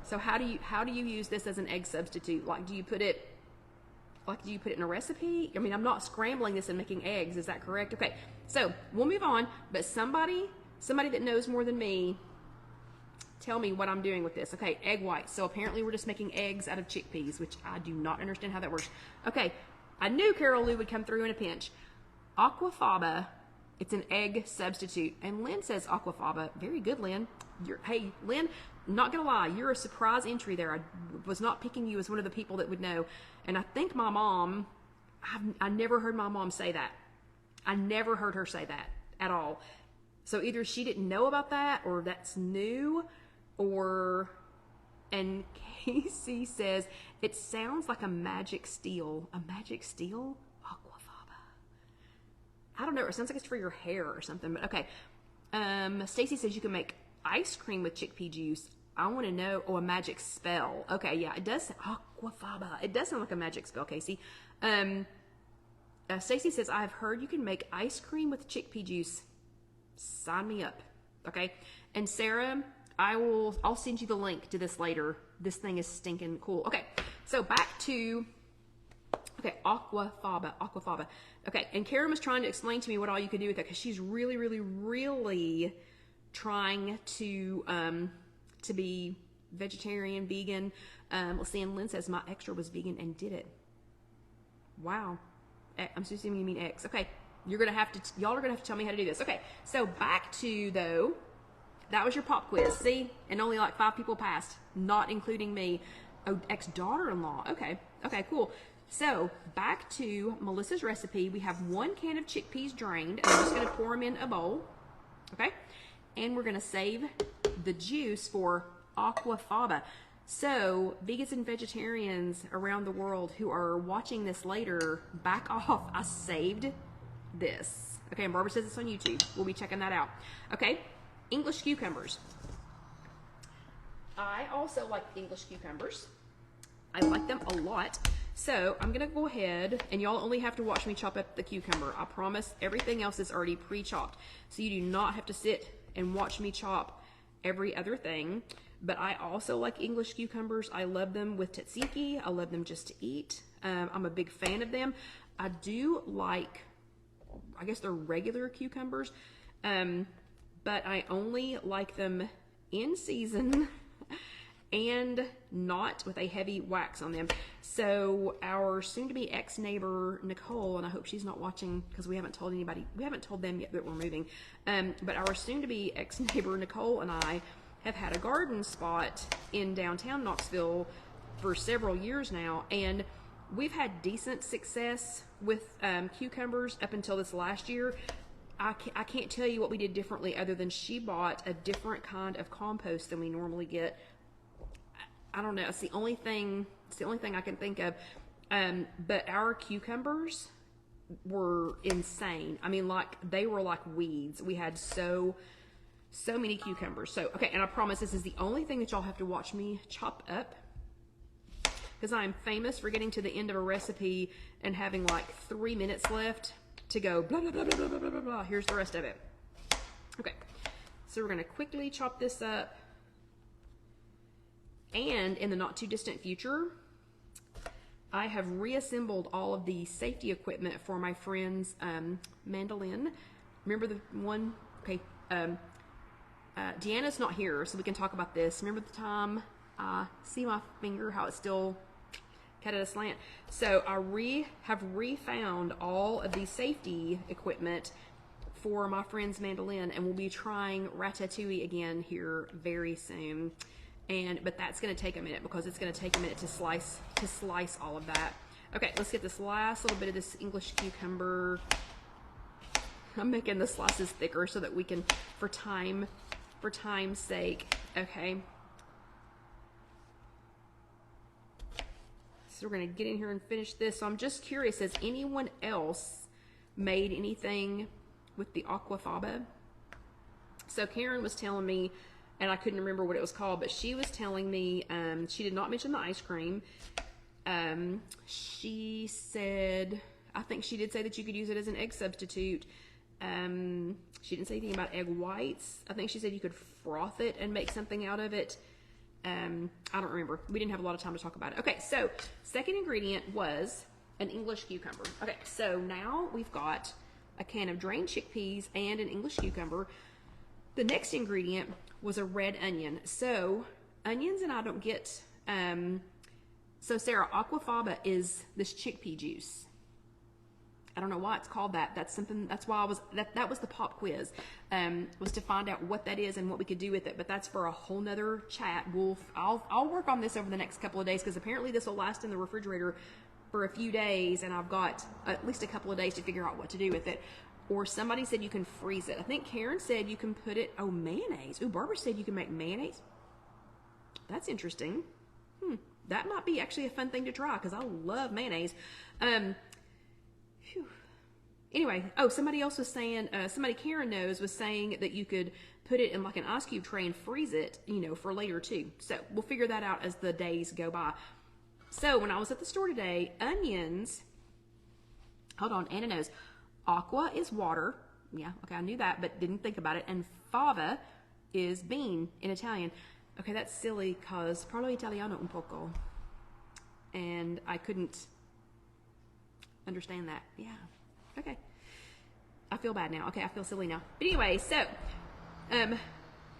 So how do you use this as an egg substitute? Like, do you put it in a recipe? I mean, I'm not scrambling this and making eggs. Is that correct? Okay. So we'll move on. But somebody that knows more than me, tell me what I'm doing with this. Okay, egg whites. So apparently we're just making eggs out of chickpeas, which I do not understand how that works. Okay, I knew Carol Lou would come through in a pinch. Aquafaba, it's an egg substitute. And Lynn says aquafaba. Very good, Lynn. Hey, Lynn, not gonna lie, you're a surprise entry there. I was not picking you as one of the people that would know. And I think my mom, I never heard my mom say that. I never heard her say that at all. So either she didn't know about that, or that's new, and Casey says, it sounds like a magic steel. A magic steel? Aquafaba. I don't know, it sounds like it's for your hair or something, but okay. Stacy says you can make ice cream with chickpea juice. I want to know, a magic spell. Okay, yeah, it does, aquafaba. It does sound like a magic spell, Casey. Stacy says, I've heard you can make ice cream with chickpea juice. Sign me up. Okay. And Sarah, I'll send you the link to this later. This thing is stinking cool. Okay. So back to, aquafaba. Okay. And Karen was trying to explain to me what all you could do with it, because she's really, really, really trying to be vegetarian, vegan. Let's see. And Lynn says my extra was vegan and did it. Wow. I'm assuming you mean X. Okay. Y'all are gonna have to tell me how to do this. Okay, so back to, though, that was your pop quiz. See, and only like 5 people passed, not including me. Oh, ex-daughter-in-law. Okay, cool. So back to Melissa's recipe. We have 1 can of chickpeas drained, and I'm just gonna pour them in a bowl. Okay, and we're gonna save the juice for aquafaba. So vegans and vegetarians around the world who are watching this later, back off. I saved this. Okay, and Barbara says it's on YouTube. We'll be checking that out. Okay, English cucumbers. I also like English cucumbers. I like them a lot. So I'm gonna go ahead, and y'all only have to watch me chop up the cucumber. I promise everything else is already pre-chopped. So you do not have to sit and watch me chop every other thing. But I also like English cucumbers. I love them with tzatziki. I love them just to eat. I'm a big fan of them. I do like, I guess they're regular cucumbers, but I only like them in season and not with a heavy wax on them. So our soon-to-be ex-neighbor Nicole, and I hope she's not watching because we haven't told anybody, we haven't told them yet that we're moving, but our soon-to-be ex-neighbor Nicole and I have had a garden spot in downtown Knoxville for several years now, and we've had decent success with cucumbers up until this last year. I can't tell you what we did differently other than she bought a different kind of compost than we normally get. I don't know. It's the only thing I can think of. But our cucumbers were insane. I mean, like, they were like weeds. We had so many cucumbers. So, okay, and I promise this is the only thing that y'all have to watch me chop up, because I'm famous for getting to the end of a recipe and having like 3 minutes left to go blah, blah, blah, blah, blah, blah, blah, blah. Here's the rest of it. Okay, so we're gonna quickly chop this up. And in the not too distant future, I have reassembled all of the safety equipment for my friend's mandolin. Remember the one, okay, Deanna's not here, so we can talk about this. Remember the time I see my finger, how it's still cut at a slant? So I have refound all of the safety equipment for my friend's mandolin, and we'll be trying ratatouille again here very soon. But that's going to take a minute because it's going to take a minute to slice all of that. Okay, let's get this last little bit of this English cucumber. I'm making the slices thicker so that we can, for time's sake. Okay. So we're going to get in here and finish this. So I'm just curious, has anyone else made anything with the aquafaba? So Karen was telling me, and I couldn't remember what it was called, but she was telling me, she did not mention the ice cream. She said, I think she did say that you could use it as an egg substitute. She didn't say anything about egg whites. I think she said you could froth it and make something out of it. I don't remember. We didn't have a lot of time to talk about it. Okay, so second ingredient was an English cucumber. Okay, so now we've got a can of drained chickpeas and an English cucumber. The next ingredient was a red onion. So onions and I don't get, so Sarah, aquafaba is this chickpea juice. I don't know why it's called that. That's something, that's why that was the pop quiz, was to find out what that is and what we could do with it. But that's for a whole nother chat. I'll work on this over the next couple of days, because apparently this will last in the refrigerator for a few days, and I've got at least a couple of days to figure out what to do with it. Or somebody said you can freeze it. I think Karen said you can put it, mayonnaise. Ooh, Barbara said you can make mayonnaise. That's interesting. That might be actually a fun thing to try, because I love mayonnaise. Anyway, somebody else was saying, somebody Karen knows was saying that you could put it in like an ice cube tray and freeze it, for later too. So we'll figure that out as the days go by. So when I was at the store today, onions, hold on, Anna knows. Aqua is water. Yeah, okay, I knew that, but didn't think about it. And fava is bean in Italian. Okay, that's silly, because parlo italiano un poco. And I couldn't understand that. Yeah, okay. I feel bad now. Okay, I feel silly now. But anyway, so,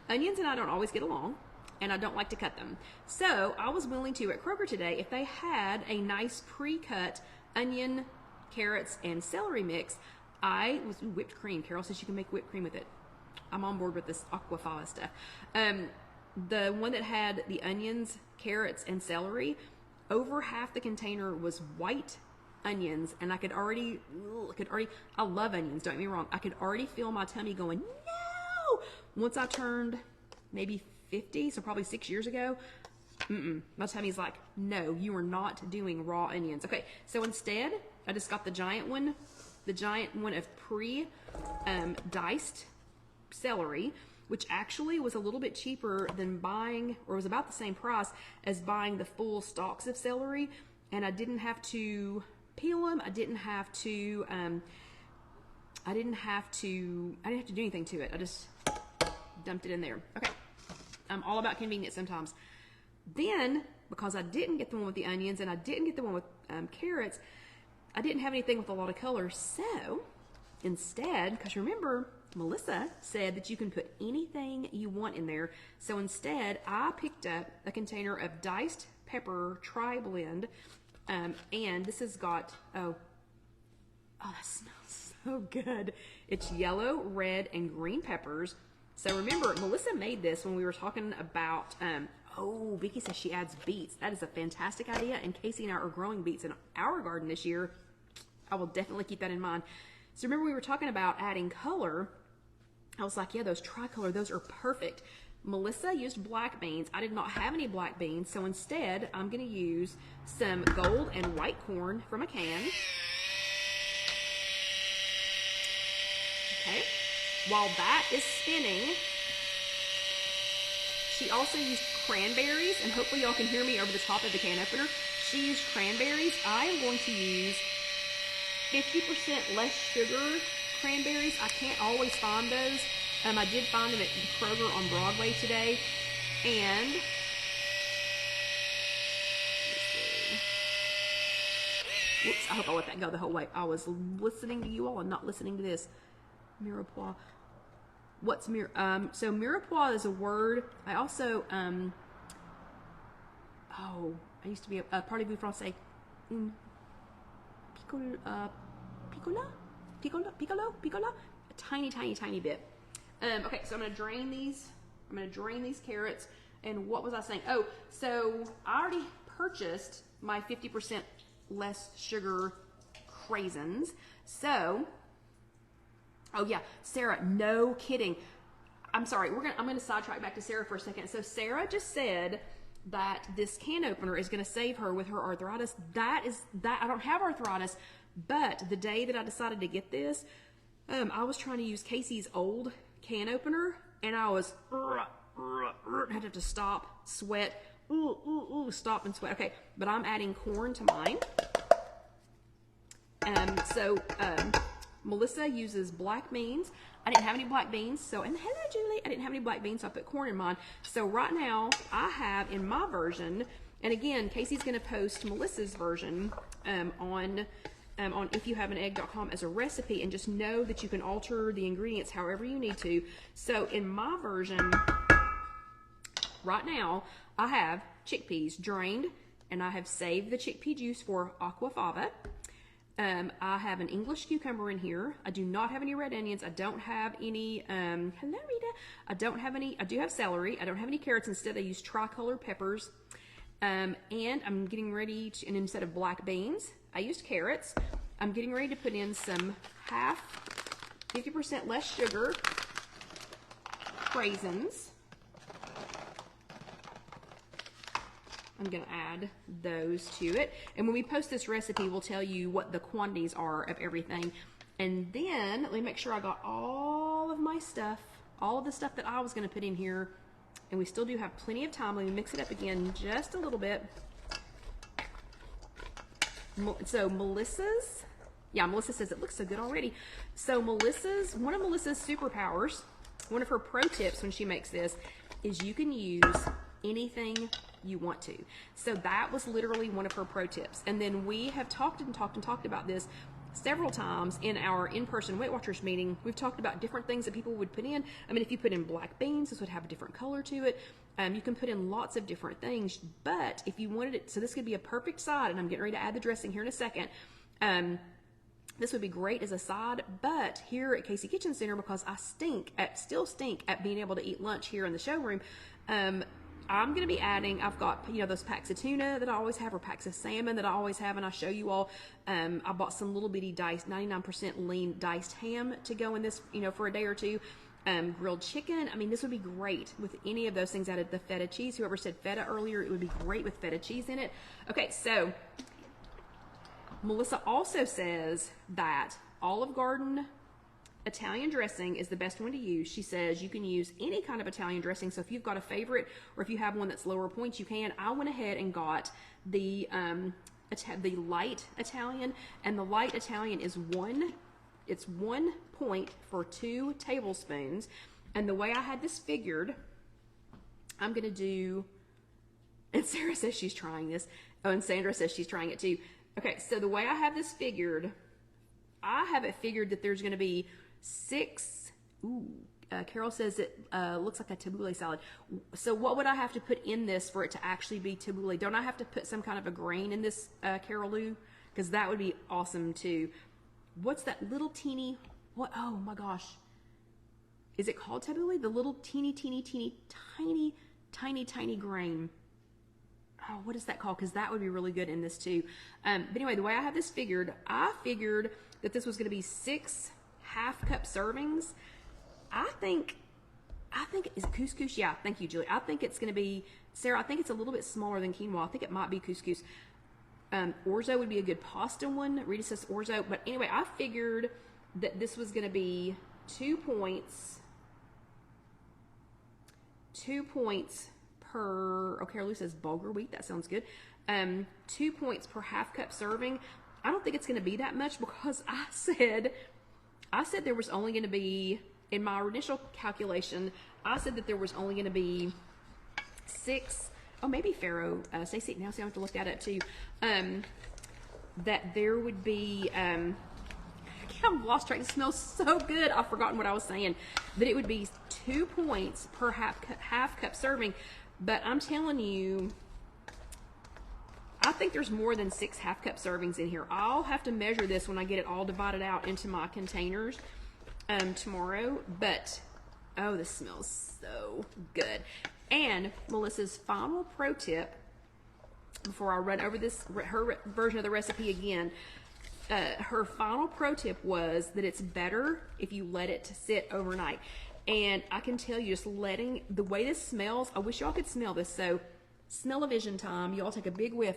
onions and I don't always get along, and I don't like to cut them. So I was willing to, at Kroger today, if they had a nice pre-cut onion, carrots, and celery mix, whipped cream. Carol says you can make whipped cream with it. I'm on board with this aquafaba stuff. The one that had the onions, carrots, and celery, over half the container was white onions, and I love onions, don't get me wrong. I could already feel my tummy going, no! Once I turned maybe 50, so probably 6 years ago, my tummy's like, no, you are not doing raw onions. Okay, so instead, I just got the giant one of pre-diced celery, which actually was a little bit cheaper than buying, or was about the same price as buying the full stalks of celery. And I didn't have to peel them. I didn't have to do anything to it. I just dumped it in there. Okay. I'm all about convenience sometimes. Then, because I didn't get the one with the onions and I didn't get the one with carrots, I didn't have anything with a lot of color. So instead, because remember, Melissa said that you can put anything you want in there. So instead, I picked up a container of diced pepper tri-blend. And this has got, oh, that smells so good. It's yellow, red, and green peppers. So remember, Melissa made this when we were talking about, oh, Vicky says she adds beets. That is a fantastic idea. And Casey and I are growing beets in our garden this year. I will definitely keep that in mind. So remember we were talking about adding color. I was like, yeah, those tricolor, those are perfect. Melissa used black beans. I did not have any black beans. So instead, I'm going to use some gold and white corn from a can. Okay. While that is spinning, she also used cranberries, and hopefully y'all can hear me over the top of the can opener. She used cranberries. I am going to use 50% less sugar cranberries. I can't always find those. I did find them at Kroger on Broadway today, and whoops, I hope I let that go the whole way. I was listening to you all and not listening to this. Mirepoix. What's so mirepoix is a word. I also, I used to be a parlez-vous français. Piccolo? A tiny bit. Okay, so I'm gonna drain these. I'm gonna drain these carrots. And what was I saying? Oh, so I already purchased my 50% less sugar craisins. So, oh yeah, Sarah, no kidding. I'm sorry, I'm gonna sidetrack back to Sarah for a second. So Sarah just said that this can opener is gonna save her with her arthritis. That I don't have arthritis, but the day that I decided to get this, I was trying to use Casey's old can opener, and I was had to stop, sweat, stop and sweat. Okay, but I'm adding corn to mine. Melissa uses black beans. I didn't have any black beans, so, and hello Julie, I didn't have any black beans, so I put corn in mine. So right now I have in my version, and again, Casey's gonna post Melissa's version on IfYouHaveAnEgg.com as a recipe, and just know that you can alter the ingredients however you need to. So in my version, right now, I have chickpeas drained, and I have saved the chickpea juice for aquafaba. I have an English cucumber in here. I do not have any red onions. I don't have any, hello Rita. I don't have any, I do have celery. I don't have any carrots. Instead, I use tricolor peppers. And I'm getting ready to, and instead of black beans, I used carrots. I'm getting ready to put in some 50% less sugar craisins. I'm going to add those to it. And when we post this recipe, we'll tell you what the quantities are of everything. And then, let me make sure I got all of my stuff, all of the stuff that I was going to put in here. And we still do have plenty of time. Let me mix it up again just a little bit. So Melissa's, yeah, Melissa says it looks so good already. So one of Melissa's superpowers, one of her pro tips when she makes this, is you can use anything you want to. So that was literally one of her pro tips. And then we have talked about this several times in our in-person Weight Watchers meeting. We've talked about different things that people would put in. I mean, if you put in black beans, this would have a different color to it. You can put in lots of different things, but if you wanted it, so this could be a perfect side, and I'm getting ready to add the dressing here in a second. This would be great as a side, but here at Casey Kitchen Center, because I still stink at being able to eat lunch here in the showroom, I'm going to be adding, I've got, those packs of tuna that I always have, or packs of salmon that I always have, and I show you all. I bought some little bitty diced, 99% lean diced ham to go in this, for a day or two. Grilled chicken. I mean, this would be great with any of those things. Added the feta cheese. Whoever said feta earlier, it would be great with feta cheese in it. Okay, so Melissa also says that Olive Garden Italian dressing is the best one to use. She says you can use any kind of Italian dressing. So if you've got a favorite or if you have one that's lower points, you can. I went ahead and got the light Italian, and the light Italian is it's 1 point for 2 tablespoons. And the way I had this figured, I'm going to do, and Sarah says she's trying this. Oh, and Sandra says she's trying it too. Okay, so the way I have this figured, I have it figured that there's going to be 6, Carol says it looks like a tabbouleh salad. So what would I have to put in this for it to actually be tabbouleh? Don't I have to put some kind of a grain in this, Carol Lou? Because that would be awesome too. What's that little teeny, what, oh my gosh. Is it called tabbouleh? The little teeny grain. Oh, what is that called? Because that would be really good in this too. But anyway, the way I have this figured, I figured that this was going to be 6 half-cup servings. I think, is it couscous? Yeah, thank you, Julie. I think it's going to be, Sarah, I think it's a little bit smaller than quinoa. I think it might be couscous. Orzo would be a good pasta one. Rita says orzo. But anyway, I figured that this was going to be 2 points. 2 points per, okay, Lou says bulgur wheat. That sounds good. 2 points per half-cup serving. I don't think it's going to be that much because I said there was only going to be, in my initial calculation, I said that there was only going to be 6, oh, maybe Pharaoh, Stacey, now see I have to look that up too, that there would be, I've lost track, it smells so good, I've forgotten what I was saying, but it would be 2 points per half cup serving, but I'm telling you, I think there's more than 6 half-cup servings in here. I'll have to measure this when I get it all divided out into my containers tomorrow. But, oh, this smells so good. And Melissa's final pro tip, before I run over her version of the recipe again, her final pro tip was that it's better if you let it sit overnight. And I can tell you, just letting, the way this smells, I wish y'all could smell this. So, smell-o-vision time. Y'all take a big whiff.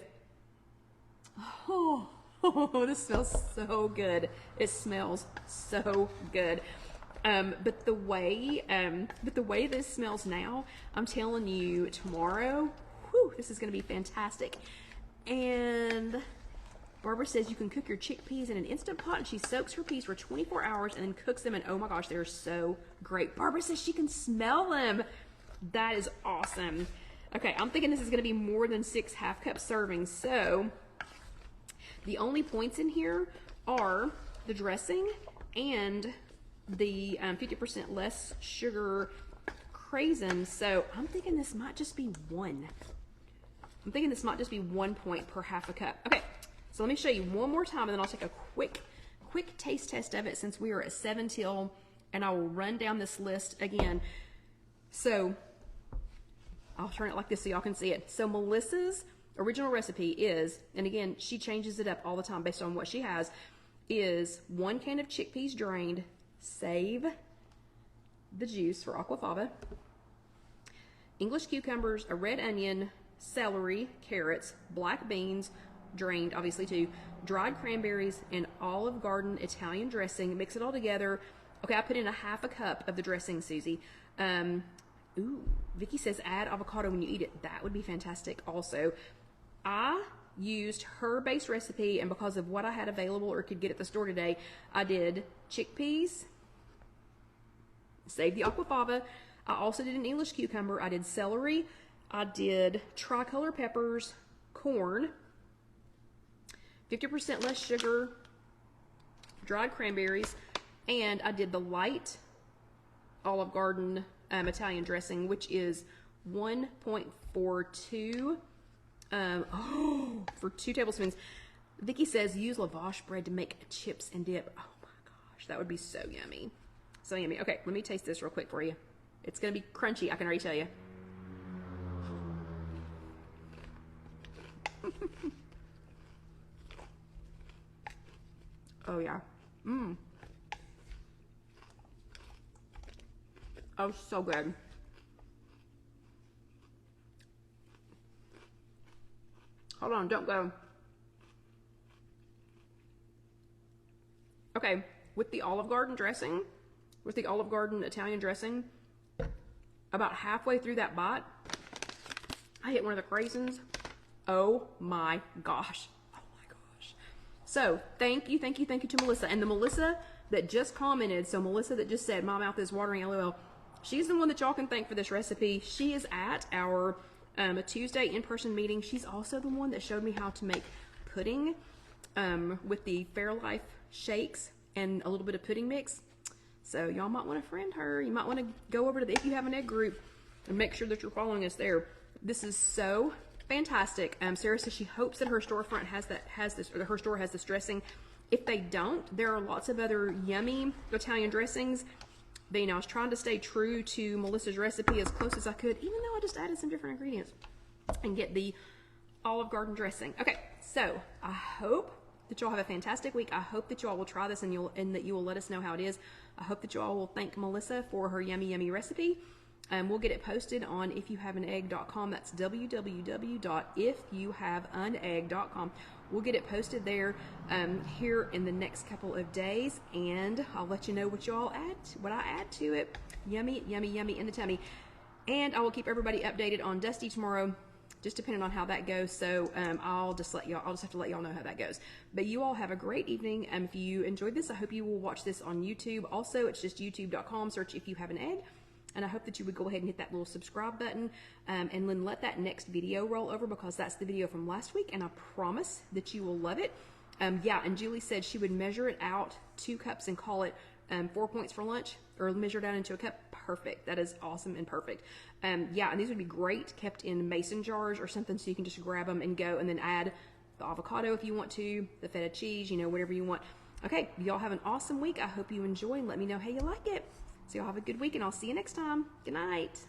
Oh, this smells so good. It smells so good. But the way this smells now, I'm telling you, tomorrow, whew, this is going to be fantastic. And Barbara says you can cook your chickpeas in an Instant Pot, and she soaks her peas for 24 hours and then cooks them, and oh my gosh, they're so great. Barbara says she can smell them. That is awesome. Okay, I'm thinking this is going to be more than 6 half-cup servings, so the only points in here are the dressing and the 50% less sugar craisin, so I'm thinking this might just be 1. I'm thinking this might just be 1 point per half a cup. Okay, so let me show you one more time, and then I'll take a quick taste test of it since we are at 7 till, and I will run down this list again. So I'll turn it like this so y'all can see it. So Melissa's original recipe is, and again, she changes it up all the time based on what she has, is 1 can of chickpeas drained, save the juice for aquafaba, English cucumbers, a red onion, celery, carrots, black beans, drained obviously too, dried cranberries, and Olive Garden Italian dressing. Mix it all together. Okay, I put in a half a cup of the dressing, Susie. Ooh, Vicky says add avocado when you eat it. That would be fantastic also. I used her base recipe, and because of what I had available or could get at the store today, I did chickpeas, save the aquafaba. I also did an English cucumber. I did celery. I did tricolor peppers, corn, 50% less sugar, dried cranberries, and I did the light Olive Garden Italian dressing, which is 1.42 for 2 tablespoons. Vicky says use lavash bread to make chips and dip. Oh my gosh, that would be so yummy. So yummy. Okay, let me taste this real quick for you. It's going to be crunchy, I can already tell you. Oh yeah. Oh, so good. Hold on, don't go. Okay, with the Olive Garden dressing, with the Olive Garden Italian dressing. About halfway through that bite, I hit one of the craisins. Oh my gosh. Oh my gosh. So thank you to Melissa. And the Melissa that just commented, so Melissa that just said, my mouth is watering, LOL. She's the one that y'all can thank for this recipe. She is at our a Tuesday in-person meeting. She's also the one that showed me how to make pudding with the Fairlife shakes and a little bit of pudding mix. So y'all might want to friend her. You might want to go over to the If You Have an Egg group and make sure that you're following us there. This is so fantastic. Sarah says she hopes that her storefront her store has this dressing. If they don't, there are lots of other yummy Italian dressings. But, you know, I was trying to stay true to Melissa's recipe as close as I could, even though I just added some different ingredients, and get the Olive Garden dressing. Okay, so I hope that y'all have a fantastic week. I hope that y'all will try this and that you will let us know how it is. I hope that y'all will thank Melissa for her yummy recipe. We'll get it posted on IfYouHaveAnEgg.com. That's www.IfYouHaveAnEgg.com. We'll get it posted there here in the next couple of days, and I'll let you know what I add to it. Yummy in the tummy. And I will keep everybody updated on Dusty tomorrow, just depending on how that goes. So I'll just have to let y'all know how that goes. But you all have a great evening. If you enjoyed this, I hope you will watch this on YouTube. Also, it's just youtube.com, search If You Have an Egg. And I hope that you would go ahead and hit that little subscribe button and then let that next video roll over, because that's the video from last week, and I promise that you will love it. Yeah, and Julie said she would measure it out 2 cups and call it 4 points for lunch, or measure it out into a cup. Perfect. That is awesome and perfect. Yeah, and these would be great kept in mason jars or something, so you can just grab them and go, and then add the avocado if you want to, the feta cheese, you know, whatever you want. Okay, y'all have an awesome week. I hope you enjoy, and let me know how you like it. So y'all have a good week, and I'll see you next time. Good night.